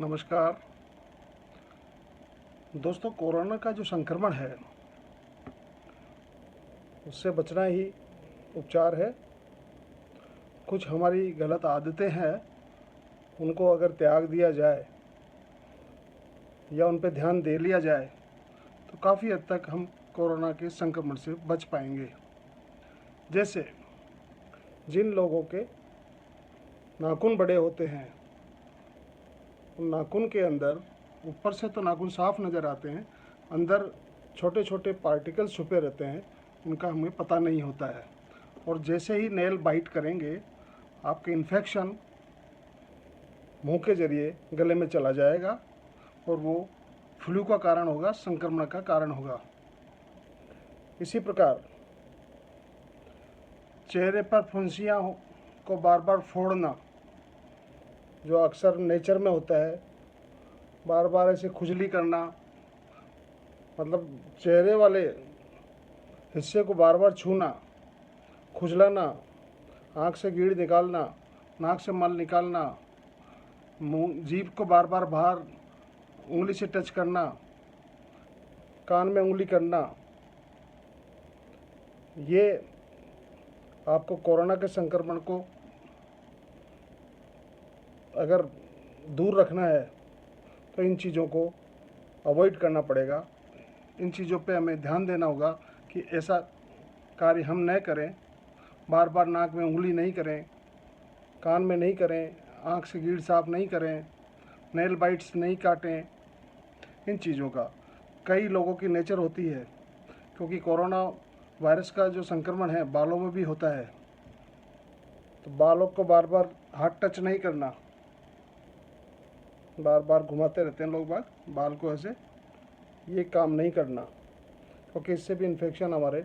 नमस्कार दोस्तों। कोरोना का जो संक्रमण है उससे बचना ही उपचार है। कुछ हमारी गलत आदतें हैं, उनको अगर त्याग दिया जाए या उन पर ध्यान दे लिया जाए तो काफ़ी हद तक हम कोरोना के संक्रमण से बच पाएंगे। जैसे जिन लोगों के नाखून बड़े होते हैं, उन नाखून के अंदर ऊपर से तो नाखून साफ नज़र आते हैं, अंदर छोटे छोटे पार्टिकल्स छुपे रहते हैं, उनका हमें पता नहीं होता है। और जैसे ही नेल बाइट करेंगे आपके इन्फेक्शन मुंह के ज़रिए गले में चला जाएगा और वो फ्लू का कारण होगा, संक्रमण का कारण होगा। इसी प्रकार चेहरे पर फुंसियाँ को बार बार फोड़ना, जो अक्सर नेचर में होता है, बार बार ऐसे खुजली करना, मतलब चेहरे वाले हिस्से को बार बार छूना, खुजलाना, आँख से कीड़ निकालना, नाक से मल निकालना, मुँह जीभ को बार बार बाहर उंगली से टच करना, कान में उंगली करना, ये आपको कोरोना के संक्रमण को अगर दूर रखना है तो इन चीज़ों को अवॉइड करना पड़ेगा। इन चीज़ों पे हमें ध्यान देना होगा कि ऐसा कार्य हम न करें। बार बार नाक में उंगली नहीं करें, कान में नहीं करें, आँख से कीड़ साफ नहीं करें, नेल बाइट्स नहीं काटें। इन चीज़ों का कई लोगों की नेचर होती है, क्योंकि कोरोना वायरस का जो संक्रमण है बालों में भी होता है, तो बालों को बार बार हाथ टच नहीं करना। बार बार घुमाते रहते हैं लोग बाल को ऐसे, ये काम नहीं करना, क्योंकि इससे भी इन्फेक्शन हमारे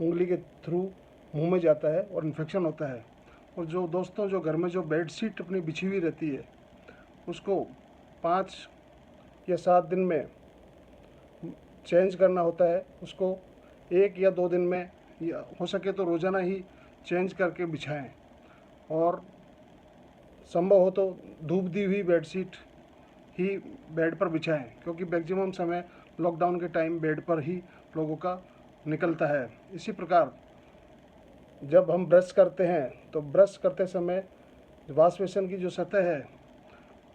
उंगली के थ्रू मुंह में जाता है और इन्फेक्शन होता है। और जो दोस्तों जो घर में जो बेड शीट अपनी बिछी हुई रहती है उसको 5 या 7 दिन में चेंज करना होता है। उसको 1 या 2 दिन में, या हो सके तो रोज़ाना ही चेंज करके बिछाएं। और संभव हो तो धूप दी हुई बेडशीट ही बेड पर बिछाएं, क्योंकि मैक्सिमम समय लॉकडाउन के टाइम बेड पर ही लोगों का निकलता है। इसी प्रकार जब हम ब्रश करते हैं तो ब्रश करते समय वॉश बेसिन की जो सतह है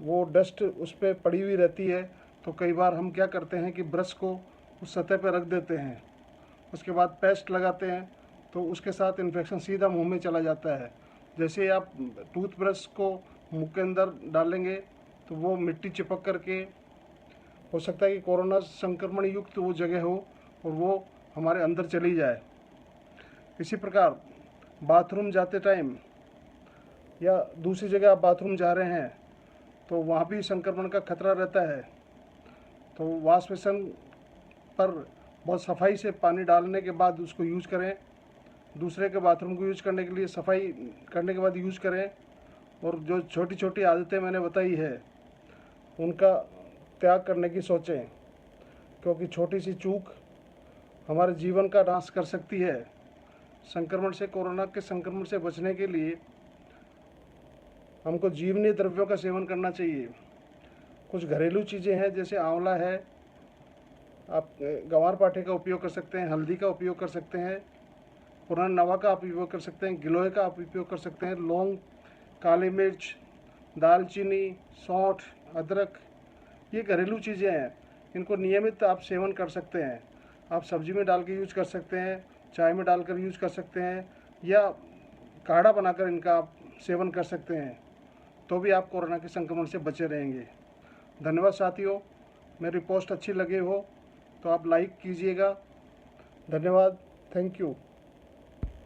वो डस्ट उस पर पड़ी हुई रहती है, तो कई बार हम क्या करते हैं कि ब्रश को उस सतह पर रख देते हैं, उसके बाद पेस्ट लगाते हैं, तो उसके साथ इन्फेक्शन सीधा मुंह में चला जाता है। जैसे आप टूथब्रश को मुंह के अंदर डालेंगे तो वो मिट्टी चिपक करके हो सकता है कि कोरोना संक्रमण युक्त वो जगह हो और वो हमारे अंदर चली जाए। इसी प्रकार बाथरूम जाते टाइम या दूसरी जगह आप बाथरूम जा रहे हैं तो वहाँ भी संक्रमण का खतरा रहता है, तो वॉश बेसिन पर बहुत सफाई से पानी डालने के बाद उसको यूज़ करें। दूसरे के बाथरूम को यूज़ करने के लिए सफाई करने के बाद यूज़ करें। और जो छोटी छोटी आदतें मैंने बताई है उनका त्याग करने की सोचें, क्योंकि छोटी सी चूक हमारे जीवन का नाश कर सकती है। संक्रमण से, कोरोना के संक्रमण से बचने के लिए हमको जीवनीय द्रव्यों का सेवन करना चाहिए। कुछ घरेलू चीज़ें हैं, जैसे आंवला है, आप गंवार पाठे का उपयोग कर सकते हैं, हल्दी का उपयोग कर सकते हैं, पुराना नवा का आप उपयोग कर सकते हैं, गिलोय का आप उपयोग कर सकते हैं, लौंग, काली मिर्च, दालचीनी, सौंठ, अदरक, ये घरेलू चीज़ें हैं। इनको नियमित आप सेवन कर सकते हैं। आप सब्जी में डाल के यूज़ कर सकते हैं, चाय में डालकर यूज़ कर सकते हैं, या काढ़ा बनाकर इनका आप सेवन कर सकते हैं, तो भी आप कोरोना के संक्रमण से बचे रहेंगे। धन्यवाद साथियों। मेरी पोस्ट अच्छी लगे हो तो आप लाइक कीजिएगा। धन्यवाद। Thank you.